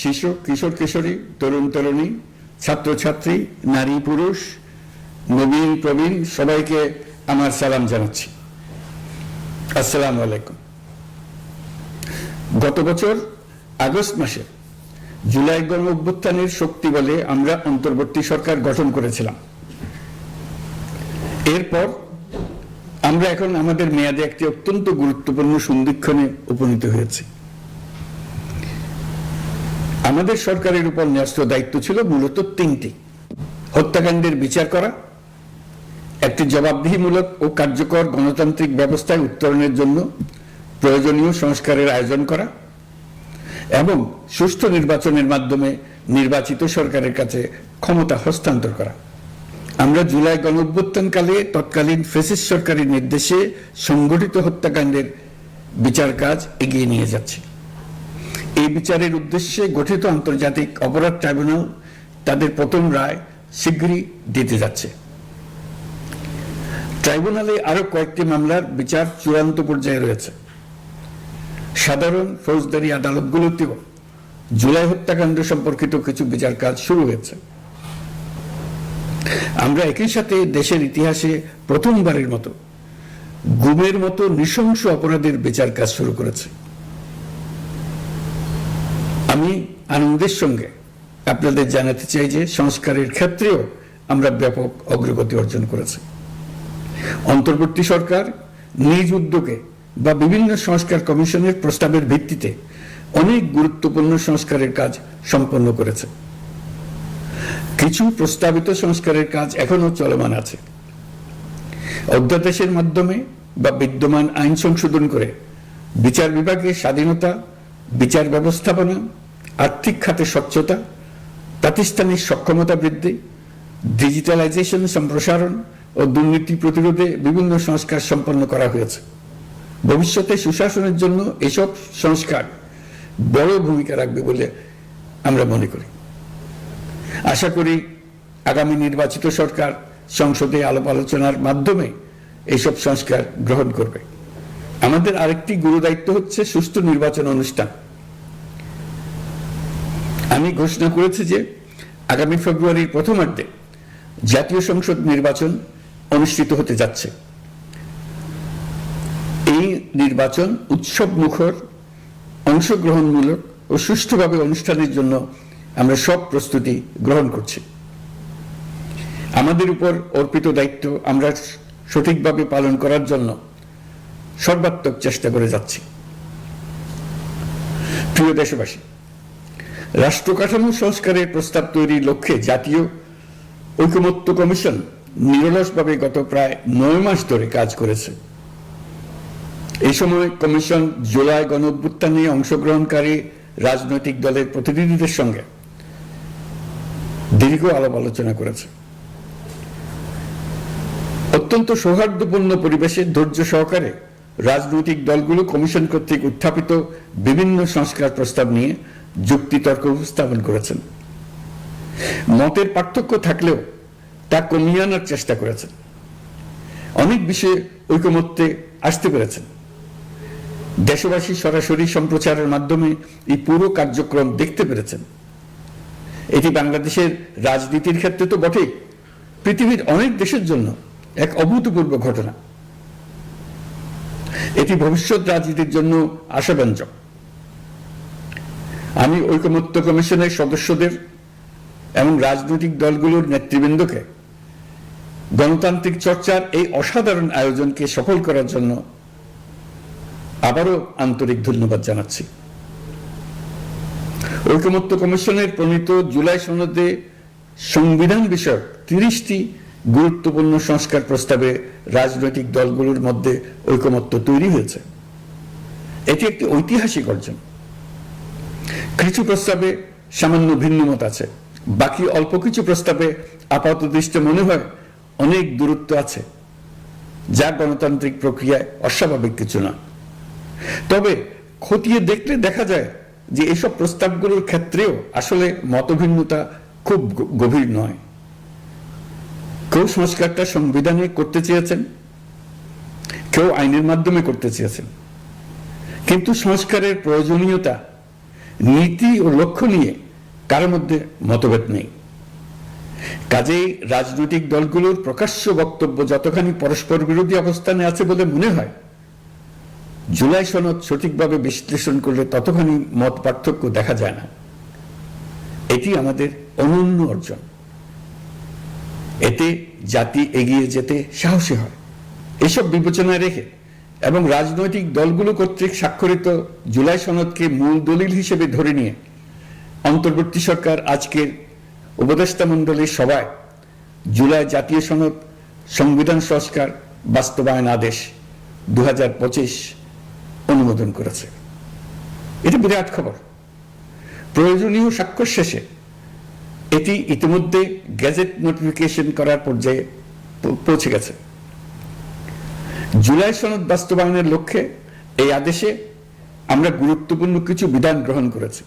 শিশু কিশোর কিশোরী তরুণ তরুণী ছাত্রছাত্রী নারী পুরুষ নবীন প্রবীণ সবাইকে আমার সালাম জানাচ্ছি। আসসালামু আলাইকুম। গত বছর আগস্ট মাসে জুলাই গণ অভ্যুত্থানের শক্তি বলে আমরা অন্তর্বর্তী সরকার গঠন করেছিলাম। এরপর আমরা এখন আমাদের মেয়াদে একটি অত্যন্ত গুরুত্বপূর্ণ সন্ধিক্ষণে উপনীত হয়েছি। আমাদের সরকারের উপর ন্যস্ত দায়িত্ব ছিল মূলত তিনটি: হত্যাকাণ্ডের বিচার করা, একটি জবাবদিহিমূলক ও কার্যকর গণতান্ত্রিক ব্যবস্থায় উত্তরণের জন্য প্রয়োজনীয় সংস্কারের আয়োজন করা এবং সুষ্ঠু নির্বাচনের মাধ্যমে নির্বাচিত সরকারের কাছে ক্ষমতা হস্তান্তর করা। আমরা জুলাই গণঅভ্যুত্থানকালে তৎকালীন ফ্যাসিস্ট সরকারের নির্দেশে সংগঠিত হত্যাকাণ্ডের বিচার কাজ এগিয়ে নিয়ে যাচ্ছি। এই বিচারের উদ্দেশ্যে গঠিত আন্তর্জাতিক অপরাধ ট্রাইব্যুনাল তাদের প্রথম রায় শীঘ্রই দিতে যাচ্ছে। ট্রাইব্যুনালে আরো কয়েকটি মামলার বিচার চূড়ান্ত পর্যায়ে রয়েছে। সাধারণ ফৌজদারি আদালতগুলোতেও জুলাই হত্যাকাণ্ড সম্পর্কিত কিছু বিচার কাজ শুরু হয়েছে। আমরা একই সাথে দেশের ইতিহাসে প্রথমবারের মতো গুমের মতো নৃশংস অপরাধের বিচার কাজ শুরু করেছে। আমি আনন্দের সঙ্গে আপনাদের জানাতে চাই যে সংস্কারের ক্ষেত্রেও আমরা ব্যাপক অগ্রগতি অর্জন করেছি। অন্তর্বর্তী সরকার নিজ উদ্যোগে বা বিভিন্ন সংস্কার কমিশনের প্রস্তাবের ভিত্তিতে অনেক গুরুত্বপূর্ণ সংস্কারের কাজ সম্পন্ন করেছে। কিছু প্রস্তাবিত সংস্কারের কাজ এখনো চলমান আছে। অধ্যাদেশের মাধ্যমে বা বিদ্যমান আইন সংশোধন করে বিচার বিভাগের স্বাধীনতা, বিচার ব্যবস্থাপনা, আর্থিক খাতে স্বচ্ছতা, প্রাতিষ্ঠানিক সক্ষমতা বৃদ্ধি, ডিজিটালাইজেশন সম্প্রসারণ ও দুর্নীতি প্রতিরোধে বিভিন্ন সংস্কার সম্পন্ন করা হয়েছে। ভবিষ্যতে সুশাসনের জন্য এসব সংস্কার বড় ভূমিকা রাখবে বলে আমরা মনে করি। আশা করি আগামী নির্বাচিত সরকার সংসদে আলাপ আলোচনার মাধ্যমে এইসব সংস্কার গ্রহণ করবে। আমাদের আরেকটি গুরু দায়িত্ব হচ্ছে সুষ্ঠু নির্বাচন অনুষ্ঠান। আমি ঘোষণা করেছি যে আগামী ফেব্রুয়ারির প্রথমার্ধে জাতীয় সংসদ নির্বাচন অনুষ্ঠিত হতে যাচ্ছে। এই নির্বাচন উৎসব মুখর, অংশগ্রহণমূলক ও সুষ্ঠুভাবে অনুষ্ঠানের জন্য আমরা সব প্রস্তুতি গ্রহণ করছি। আমাদের উপর অর্পিত দায়িত্ব আমরা সঠিকভাবে পালন করার জন্য সর্বাত্মক চেষ্টা করে যাচ্ছি। প্রিয় দেশবাসী, রাষ্ট্র কাঠামো সংস্কারের প্রস্তাব তৈরির লক্ষ্যে জাতীয় ঐকমত্য কমিশন নিরলসভাবে গত প্রায় 9 মাস ধরে কাজ করেছে। এই সময় কমিশন জুলাই গণঅভ্যুত্থানে অংশগ্রহণকারী রাজনৈতিক দলের প্রতিনিধিদের সঙ্গে দীর্ঘ আলাপ আলোচনা করেছে। অত্যন্ত সৌহার্দ্যপূর্ণ পরিবেশে ধৈর্য সহকারে রাজনৈতিক দলগুলো কমিশন কর্তৃক উত্থাপিত বিভিন্ন সংস্কার প্রস্তাব নিয়ে যুক্তিতর্ক উপস্থাপন করেছেন। মতের পার্থক্য থাকলেও তা কমিয়ে আনার চেষ্টা করেছেন। অনেক বিষয়ে ঐকমত্যে আসতে পেরেছেন। দেশবাসী সরাসরি সম্প্রচারের মাধ্যমে এই পুরো কার্যক্রম দেখতে পেরেছেন। এটি বাংলাদেশের রাজনীতির ক্ষেত্রে তো বটেই, পৃথিবীর অনেক দেশের জন্য এক অভূতপূর্ব ঘটনা। এটি ভবিষ্যৎ রাজনীতির জন্য আশাব্যঞ্জক। আমি ঐকমত্য কমিশনের সদস্যদের এবং রাজনৈতিক দলগুলোর নেতৃবৃন্দকে গণতান্ত্রিক চর্চার এই অসাধারণ আয়োজনকে সফল করার জন্য আবারও আন্তরিক ধন্যবাদ জানাচ্ছি। ঐকমত্য কমিশনের প্রণীত জুলাই সনদে সংবিধান বিষয়ক 30টি গুরুত্বপূর্ণ সংস্কার প্রস্তাবে রাজনৈতিক দলগুলোর মধ্যে ঐকমত্য তৈরি হয়েছে। এটি একটি ঐতিহাসিক অর্জন। কিছু প্রস্তাবে সামান্য ভিন্নমত আছে, বাকি অল্প কিছু প্রস্তাবে আপাতদৃষ্টে মনে হয় অনেক দূরত্ব আছে, যা গণতান্ত্রিক প্রক্রিয়ায় অস্বাভাবিক কিছু না। তবে খতিয়ে দেখলে দেখা যায় যে এসব প্রস্তাবগুলোর ক্ষেত্রেও আসলে মতভিন্নতা খুব গভীর নয়। কেউ সংস্কারটা সংবিধানে করতে চেয়েছেন, কেউ আইনের মাধ্যমে করতে চেয়েছেন, কিন্তু সংস্কারের প্রয়োজনীয়তা নীতি ও লক্ষ্য নিয়ে কারোর মধ্যে মতভেদ নেই। কাজেই রাজনৈতিক দলগুলোর প্রকাশ্য বক্তব্য যতখানি পরস্পর বিরোধী অবস্থানে আছে বলে মনে হয়, জুলাই সনদ সঠিকভাবে বিশ্লেষণ করলে ততখানি মত পার্থক্য দেখা যায় না। এটি আমাদের অনন্য অর্জন। এতে জাতি এগিয়ে যেতে সাহসী হয়। এসব বিবেচনায় রেখে এবং রাজনৈতিক দলগুলো কর্তৃক স্বাক্ষরিত জুলাই সনদকে মূল দলিল হিসেবে ধরে নিয়ে অন্তর্বর্তী সরকার আজকের উপদেষ্টা মণ্ডলীর সভায় জুলাই জাতীয় সনদ সংবিধান সংস্কার বাস্তবায়ন আদেশ 2025 অনুমোদন করেছে। এটা বিরাট খবর। প্রয়োজনীয় স্বাক্ষর শেষে এটি ইতিমধ্যে গেজেট নোটিফিকেশন করার পর্যায়ে পৌঁছে গেছে। জুলাই সনদ বাস্তবায়নের লক্ষ্যে এই আদেশে আমরা গুরুত্বপূর্ণ কিছু বিধান গ্রহণ করেছি।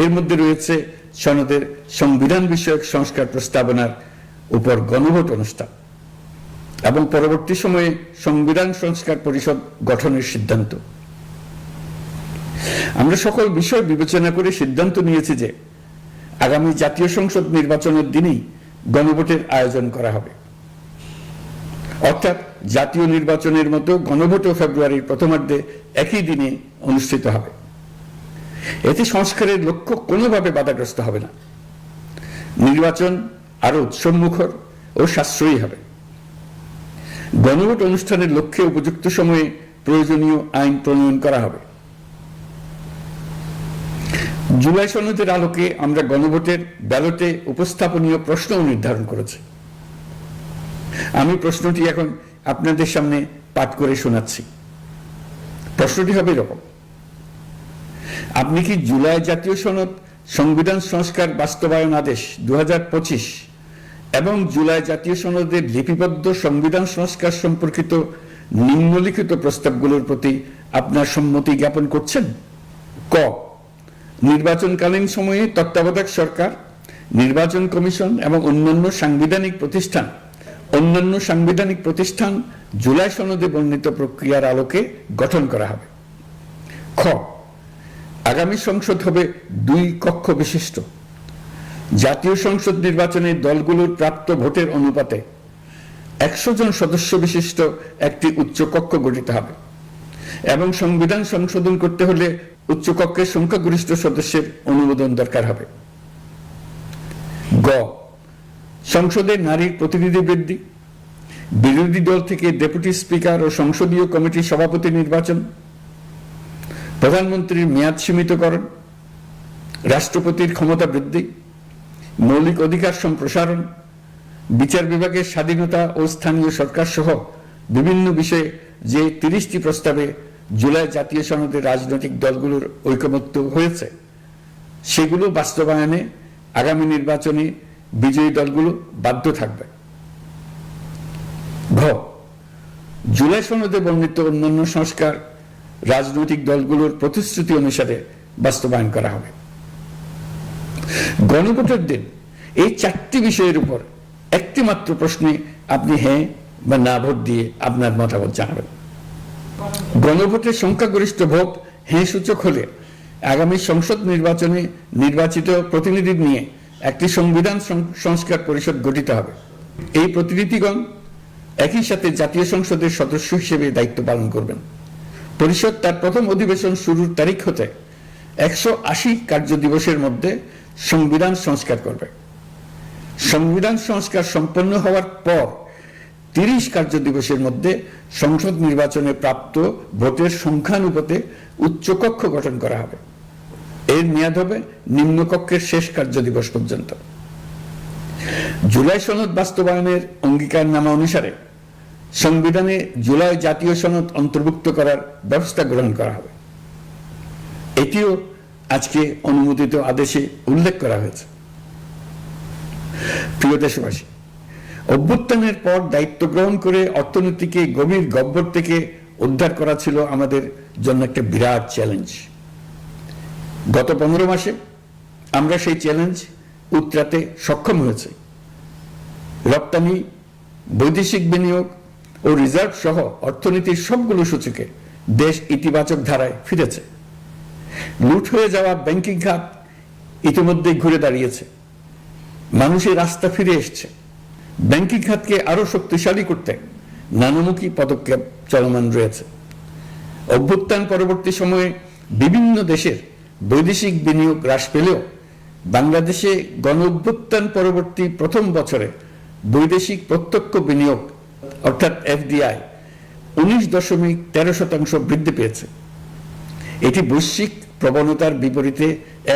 এর মধ্যে রয়েছে সনদের সংবিধান বিষয়ক সংস্কার প্রস্তাবনার উপর গণভোট অনুষ্ঠান এবং পরবর্তী সময়ে সংবিধান সংস্কার পরিষদ গঠনের সিদ্ধান্ত। আমরা সকল বিষয় বিবেচনা করে সিদ্ধান্ত নিয়েছি যে আগামী জাতীয় সংসদ নির্বাচনের দিনেই গণভোটের আয়োজন করা হবে, অর্থাৎ জাতীয় নির্বাচনের মতো গণভোটও ফেব্রুয়ারির প্রথমার্ধে একই দিনে অনুষ্ঠিত হবে। এতে সংস্কারের লক্ষ্য কোনোভাবে বাধাগ্রস্ত হবে না। নির্বাচন আরো উৎসবমুখর ও সাশ্রয়ী হবে। গণভোট অনুষ্ঠানের লক্ষ্যে উপযুক্ত সময়ে প্রয়োজনীয় আইন প্রণয়ন করা হবে। জুলাই সনদের আলোকে আমরা গণভোটের ব্যালটে উপস্থাপনীয় প্রশ্নও নির্ধারণ করেছি। আমি প্রশ্নটি এখন আপনাদের সামনে পাঠ করে শোনাচ্ছি। প্রশ্নটি হবে এরকম: আপনি কি জুলাই জাতীয় সনদ সংবিধান সংস্কার বাস্তবায়ন আদেশ 2025 এবং জুলাই জাতীয় সনদের লিপিবদ্ধ সংবিধান সংস্কার সম্পর্কিত নিম্নলিখিত প্রস্তাবগুলোর প্রতি আপনার সম্মতি জ্ঞাপন করছেন? ক, নির্বাচনকালীন সময়ে তত্ত্বাবধায়ক সরকার, নির্বাচন কমিশন এবং অন্যান্য সাংবিধানিক প্রতিষ্ঠান জুলাই সনদে বর্ণিত প্রক্রিয়ার আলোকে গঠন করা হবে। খ, আগামী সংসদ হবে 2 কক্ষ বিশিষ্ট। জাতীয় সংসদ নির্বাচনে দলগুলোর প্রাপ্ত ভোটের অনুপাতে 100 জন সদস্য বিশিষ্ট একটি উচ্চকক্ষ গঠিত হবে এবং সংবিধান সংশোধন করতে হলে উচ্চকক্ষের সংখ্যাগরিষ্ঠ সদস্যের অনুমোদন দরকার হবে। গ, সংসদে নারীর প্রতিনিধি বৃদ্ধি, বিরোধী দল থেকে ডেপুটি স্পিকার ও সংসদীয় কমিটির সভাপতি নির্বাচন, প্রধানমন্ত্রীর মেয়াদ সীমিতকরণ, রাষ্ট্রপতির ক্ষমতা বৃদ্ধি, মৌলিক অধিকার সম্প্রসারণ, বিচার বিভাগের স্বাধীনতা ও স্থানীয় সরকার সহ বিভিন্ন বিষয়ে যে 30টি প্রস্তাবে জুলাই জাতীয় সনদে রাজনৈতিক দলগুলোর ঐকমত্য হয়েছে, সেগুলো বাস্তবায়নে আগামী নির্বাচনে বিজয়ী দলগুলো বাধ্য থাকবে। ঘ, জুলাই সনদে বর্ণিত অন্যান্য সংস্কার রাজনৈতিক দলগুলোর প্রতিশ্রুতি অনুসারে বাস্তবায়ন করা হবে। গণভোটের দিন এই 4টি বিষয়ের উপর একটি মাত্র প্রশ্নে আপনি হ্যাঁ বা না ভোট দিয়ে আপনার মতামত জানাবেন। গণভোটের সংখ্যাগরিষ্ঠ ভোট হ্যাঁ সূচক হলে আগামী সংসদ নির্বাচনে নির্বাচিত প্রতিনিধি নিয়ে একটি সংবিধান সংস্কার পরিষদ গঠিত হবে। এই প্রতিনিধিগণ একই সাথে জাতীয় সংসদের সদস্য হিসেবে দায়িত্ব পালন করবেন। পরিষদ তার প্রথম অধিবেশন শুরুর তারিখ হতে 180 কার্য দিবসের মধ্যে সংবিধান সংস্কার করবে। সংবিধান সংস্কার সম্পন্ন হওয়ার পর 30 কার্য দিবসের মধ্যে সংসদ নির্বাচনে প্রাপ্ত ভোটের সংখ্যানুপাতে উচ্চকক্ষ গঠন করা হবে। এর মেয়াদ হবে নিম্নকক্ষের শেষ কার্য দিবস পর্যন্ত। জুলাই সনদ বাস্তবায়নের অঙ্গীকারনামা অনুসারে সংবিধানে জুলাই জাতীয় সনদ অন্তর্ভুক্ত করার ব্যবস্থা গ্রহণ করা হবে। এটিও আজকে অনুমোদিত আদেশে উল্লেখ করা হয়েছে। প্রিয় দেশবাসী, অভ্যুত্থানের পর দায়িত্ব গ্রহণ করে অর্থনীতিকে গভীর গহ্বর থেকে উদ্ধার করা ছিল আমাদের জন্য একটা বিরাট চ্যালেঞ্জ। গত 15 মাসে আমরা সেই চ্যালেঞ্জ উতরাতে সক্ষম হয়েছে। রপ্তানি, বৈদেশিক বিনিয়োগ ও রিজার্ভ সহ অর্থনীতির সবগুলো সূচকে দেশ ইতিবাচক ধারায় ফিরেছে। লুট হয়ে যাওয়া ব্যাংকিং খাত ইতিমধ্যে ঘুরে দাঁড়িয়েছে, মানুষের আস্থা ফিরে এসছে। ব্যাংকিং খাতকে আরো শক্তিশালী করতে নানামুখী পদক্ষেপ চলমান রয়েছে। অভ্যুত্থান পরবর্তী সময়ে বিভিন্ন দেশের বৈদেশিক বিনিয়োগ হ্রাস পেলেও বাংলাদেশে গণ অভ্যুত্থান পরবর্তী প্রথম বছরে বৈদেশিক প্রত্যক্ষ বিনিয়োগ অর্থাৎ এফডিআই 19.13% বৃদ্ধি পেয়েছে। এটি বৈশ্বিক প্রবণতার বিপরীতে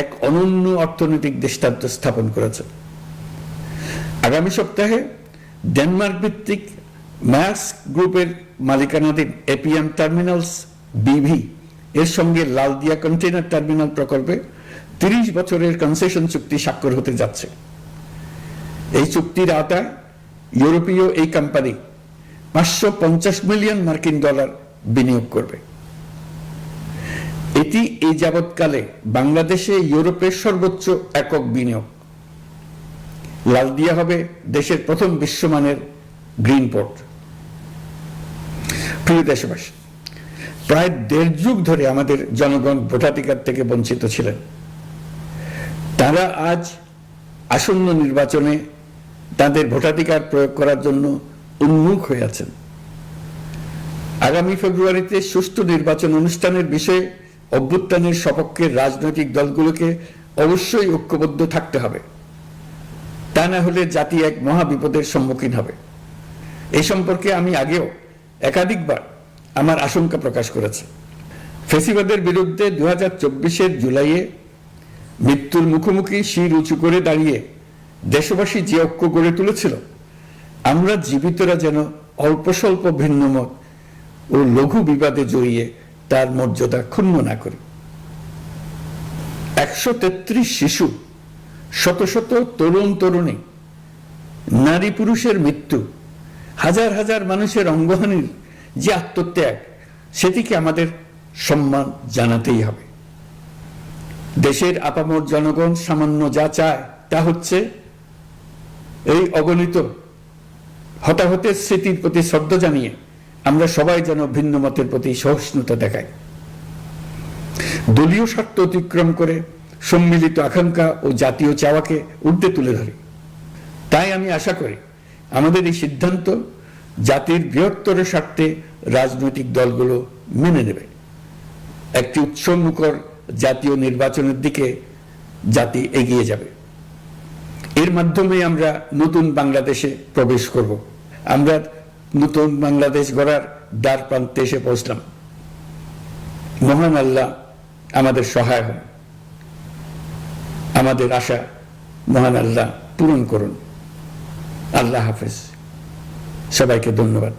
এক অনন্য অর্থনৈতিক দৃষ্টান্ত স্থাপন করেছে। আগামী সপ্তাহে ডেনমার্ক ভিত্তিক মায়ার্স গ্রুপের মালিকানাধীন এপিএম টার্মিনালস বিভি এর সঙ্গে লালদিয়া কন্টেইনার টার্মিনাল প্রকল্পে 30 বছরের কনসেশন চুক্তি স্বাক্ষর হতে যাচ্ছে। এই চুক্তির আওতায় ইউরোপীয় এই কোম্পানি $550 মিলিয়ন বিনিয়োগ করবে। এটি এই যাবৎকালে বাংলাদেশে ইউরোপের সর্বোচ্চ একক বিনিয়োগ। লালদিয়া হবে দেশের প্রথম বিশ্বমানের গ্রিন পোর্ট। প্রিয় দেশবাসী, প্রায় 1.5 যুগ ধরে আমাদের জনগণ ভোটাধিকার থেকে বঞ্চিত ছিলেন। তারা আজ আসন্ন নির্বাচনে তাদের ভোটাধিকার প্রয়োগ করার জন্য উন্মুখ হয়ে আছেন। আগামী ফেব্রুয়ারিতে সুষ্ঠু নির্বাচন অনুষ্ঠানের বিষয়ে অভ্যুত্থানের সপক্ষের রাজনৈতিক দলগুলোকে অবশ্যই ঐক্যবদ্ধ থাকতে হবে, তা না হলে জাতি এক মহা বিপদের সম্মুখীন হবে। এই সম্পর্কে আমি আগেও একাধিকবার আমার আশঙ্কা প্রকাশ করেছি। ফ্যাসিবাদের বিরুদ্ধে 2024-এর জুলাইয়ে মৃত্যুর মুখোমুখি শির উঁচু করে দাঁড়িয়ে দেশবাসী যে ঐক্য গড়ে তুলেছিল, আমরা জীবিতরা যেন অল্প স্বল্প ভিন্নমত ও লঘু বিবাদে জড়িয়ে তার মর্যাদা ক্ষুণ্ণ না করি। 133 শিশু, শত শত তরুণ তরুণী, নারী পুরুষের মৃত্যু, হাজার হাজার মানুষের অঙ্গহানির যে আত্মত্যাগ, সেটিকে আমাদের সম্মান জানাতেই হবে। দেশের আপামর জনগণ সামান্য যা চায় তা হচ্ছে এই অগণিত হতাহতের স্মৃতির প্রতি শ্রদ্ধা জানিয়ে আমরা সবাই যেন ভিন্ন মতের প্রতি সহিষ্ণুতা দেখাই, দলীয় স্বার্থ অতিক্রম করে সম্মিলিত আকাঙ্ক্ষা ও জাতীয় চাওয়াকে ঊর্ধ্বে তুলে ধরি। তাই আমি আশা করি আমাদের এই সিদ্ধান্ত জাতির বৃহত্তর স্বার্থে রাজনৈতিক দলগুলো মেনে নেবে। একটি উৎসবমুখর জাতীয় নির্বাচনের দিকে জাতি এগিয়ে যাবে। এর মাধ্যমে আমরা নতুন বাংলাদেশে প্রবেশ করব। আমরা নতুন বাংলাদেশ গড়ার দ্বার প্রান্তে এসে পৌঁছলাম। মহান আল্লাহ আমাদের সহায় হন। আমাদের আশা মহান আল্লাহ পূরণ করুন। আল্লাহ হাফেজ। সবাইকে ধন্যবাদ।